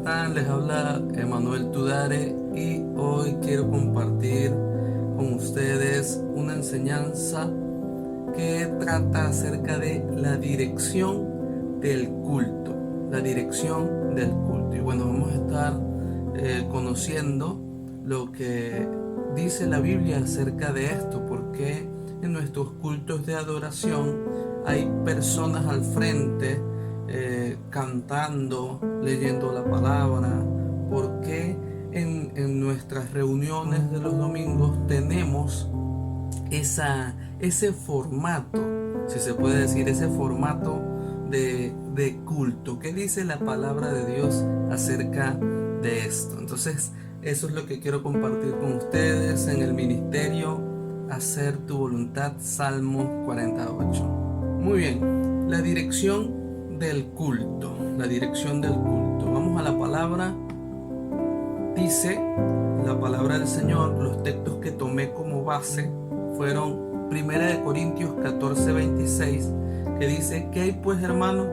están? Les habla Emanuel Tudare y hoy quiero compartir con ustedes una enseñanza que trata acerca de la dirección del culto. La dirección del culto. Y bueno, vamos a estar conociendo lo que dice la Biblia acerca de esto, porque en nuestros cultos de adoración hay personas al frente cantando, leyendo la palabra, porque en nuestras reuniones de los domingos tenemos ese formato, si se puede decir, ese formato de culto. ¿Qué dice la palabra de Dios acerca de esto? Entonces, eso es lo que quiero compartir con ustedes en el ministerio Hacer tu voluntad, Salmo 48. Muy bien, la dirección del culto. La dirección del culto. Vamos a la palabra. Dice la palabra del Señor, los textos que tomé como base fueron 1 Corintios 14:26, que dice: ¿qué hay pues, hermano?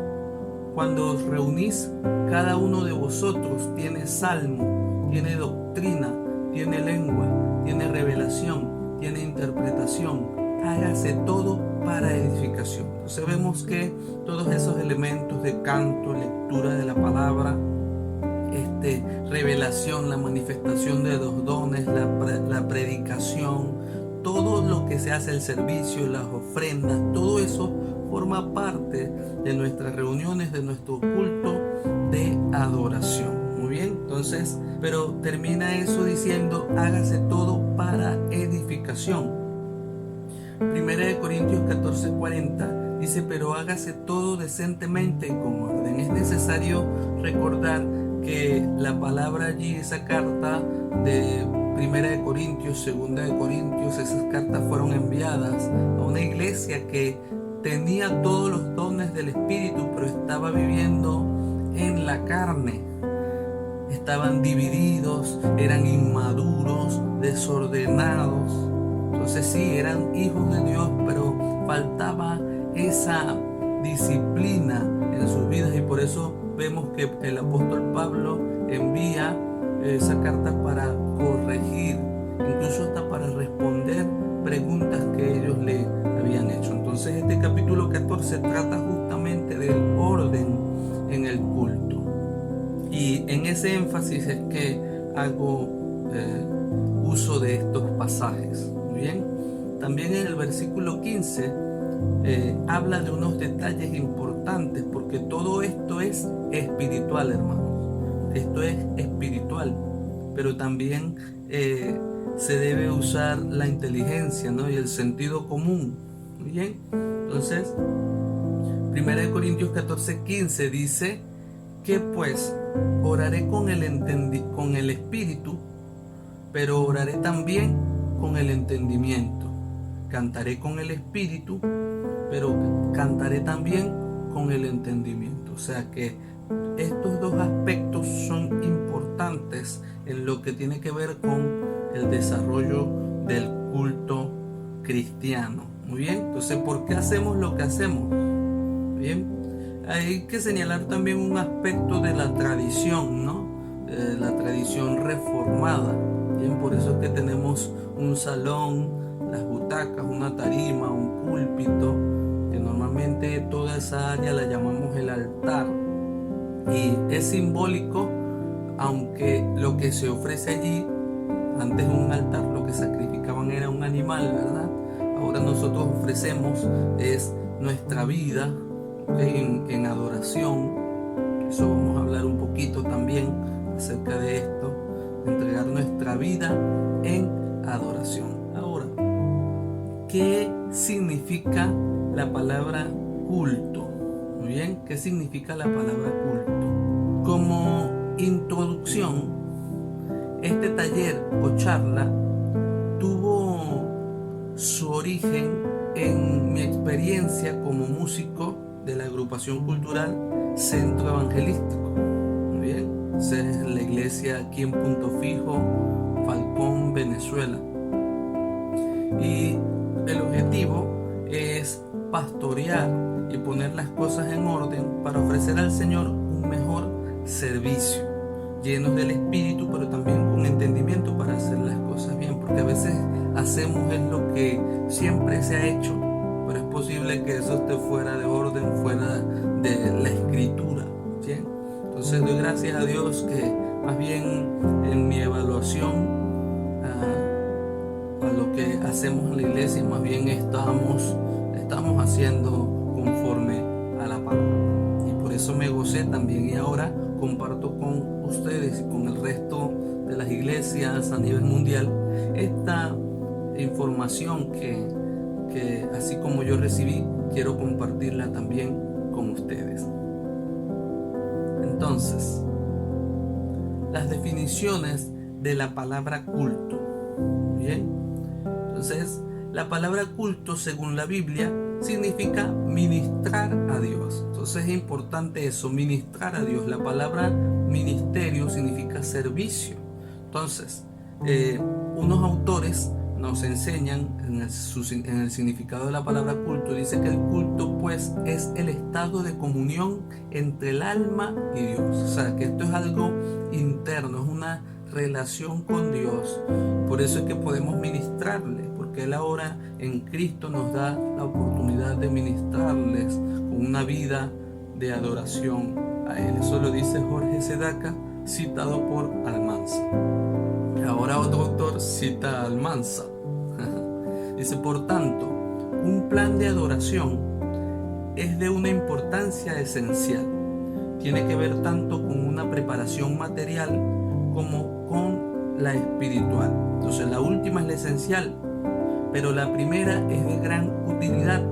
Cuando os reunís, cada uno de vosotros tiene salmo, tiene doctrina, tiene lengua, tiene revelación, tiene interpretación. Hágase todo para edificación. Entonces vemos que todos esos elementos de canto, lectura de la palabra, revelación, la manifestación de los dones, la predicación, todo lo que se hace, el servicio, las ofrendas, todo eso forma parte de nuestras reuniones, de nuestro culto de adoración. Muy bien, entonces, pero termina eso diciendo: hágase todo para edificación. 1 Corintios 14:40 dice: pero hágase todo decentemente y con orden. Es necesario recordar que la palabra allí, esa carta de 1 Corintios, 2 Corintios, esas cartas fueron enviadas a una iglesia que tenía todos los dones del Espíritu, pero estaba viviendo en la carne. Estaban divididos, eran inmaduros, desordenados. Entonces sí, eran hijos de Dios, pero faltaba esa disciplina en sus vidas, y por eso vemos que el apóstol Pablo envía esa carta para corregir, incluso hasta para responder preguntas que ellos le habían hecho. Entonces este capítulo 14 trata justamente del orden en el culto, y en ese énfasis es que hago uso de estos pasajes. Muy bien, también en el versículo 15 habla de unos detalles importantes, porque todo esto es espiritual, hermanos. Esto es espiritual, pero también se debe usar la inteligencia, ¿no? Y el sentido común. Muy bien, entonces 1 Corintios 14:15 dice que pues oraré con el espíritu, pero oraré también con el entendimiento. Cantaré con el espíritu, pero cantaré también con el entendimiento. O sea que estos dos aspectos son importantes en lo que tiene que ver con el desarrollo del culto cristiano. Muy bien, entonces, ¿por qué hacemos lo que hacemos? Bien, hay que señalar también un aspecto de la tradición, ¿no? La tradición reformada. Bien, por eso es que tenemos un salón, las butacas, una tarima, un púlpito, que normalmente toda esa área la llamamos el altar, y es simbólico, aunque lo que se ofrece allí, antes de un altar lo que sacrificaban era un animal, ¿verdad? Ahora nosotros ofrecemos es nuestra vida, ¿okay? en adoración. Eso vamos a hablar un poquito también acerca de esto, entregar nuestra vida en adoración. Ahora, ¿qué significa la palabra culto? Muy bien, ¿qué significa la palabra culto? Como introducción, este taller o charla tuvo su origen en mi experiencia como músico de la agrupación cultural Centro Evangelístico. Muy bien, esa es la iglesia aquí en Punto Fijo, Falcón, Venezuela. Y el objetivo es pastorear y poner las cosas en orden para ofrecer al Señor un mejor servicio. llenos del Espíritu, pero también con entendimiento para hacer las cosas bien, porque a veces hacemos es lo que siempre se ha hecho, pero es posible que eso esté fuera de orden, fuera de la Escritura, ¿bien? Entonces doy gracias a Dios que más bien en mi evaluación a lo que hacemos en la iglesia, más bien estamos haciendo conforme a la palabra, y por eso me gocé también, y ahora comparto con ustedes y con el resto de las iglesias a nivel mundial esta información que así como yo recibí, quiero compartirla también con ustedes. Entonces, las definiciones de la palabra culto. Bien, entonces la palabra culto, según la Biblia, significa ministrar a Dios. Entonces es importante eso, ministrar a Dios. La palabra ministerio significa servicio. Entonces, unos autores nos enseñan en el significado de la palabra culto. Dice que el culto pues es el estado de comunión entre el alma y Dios. O sea, que esto es algo interno, es una relación con Dios. Por eso es que podemos ministrarle, porque Él ahora en Cristo nos da la oportunidad de ministrarles con una vida de adoración a Él. Eso lo dice Jorge Sedaka, citado por Almanza. Ahora otro autor cita a Almanza. Dice, por tanto, un plan de adoración es de una importancia esencial. Tiene que ver tanto con una preparación material como con la espiritual. Entonces la última es la esencial, pero la primera es de gran utilidad.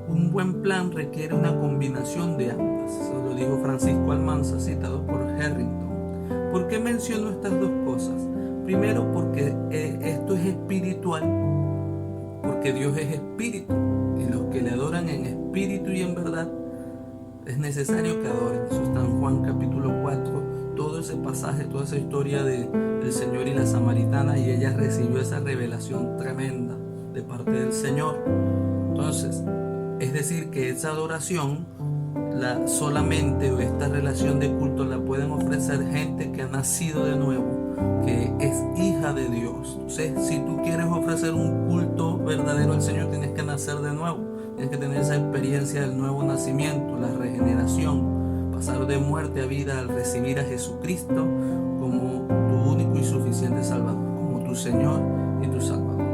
Un buen plan requiere una combinación de ambas. Eso lo dijo Francisco Almanza, citado por Harrington. ¿Por qué menciono estas dos cosas? Primero, porque esto es espiritual, porque Dios es espíritu, y los que le adoran en espíritu y en verdad es necesario que adoren. Eso está en Juan capítulo 4, todo ese pasaje, toda esa historia del Señor y la samaritana, y ella recibió esa revelación tremenda de parte del Señor. Entonces, es decir, que esa adoración solamente, o esta relación de culto, la pueden ofrecer gente que ha nacido de nuevo, que es hija de Dios. Entonces, si tú quieres ofrecer un culto verdadero al Señor, tienes que nacer de nuevo, tienes que tener esa experiencia del nuevo nacimiento, la regeneración, pasar de muerte a vida al recibir a Jesucristo como tu único y suficiente Salvador, como tu Señor y tu Salvador.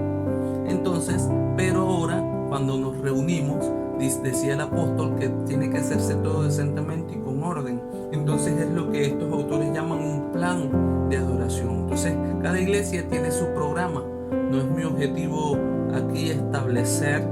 Entonces, pero ahora cuando nos reunimos, decía el apóstol que tiene que hacerse todo decentemente y con orden. Entonces es lo que estos autores llaman un plan de adoración. Entonces cada iglesia tiene su programa. No es mi objetivo aquí establecer,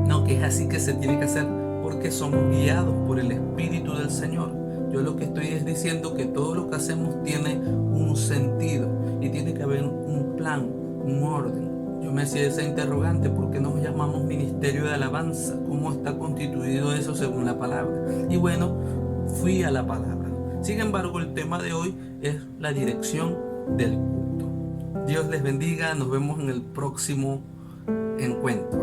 no, que es así que se tiene que hacer, porque somos guiados por el Espíritu del Señor. Yo lo que estoy es diciendo que todo lo que hacemos tiene un sentido y tiene que haber un plan, un orden. Yo me hacía esa interrogante: ¿por qué nos llamamos ministerio de alabanza? ¿Cómo está constituido eso según la palabra? Y bueno, fui a la palabra. Sin embargo, el tema de hoy es la dirección del culto. Dios les bendiga, nos vemos en el próximo encuentro.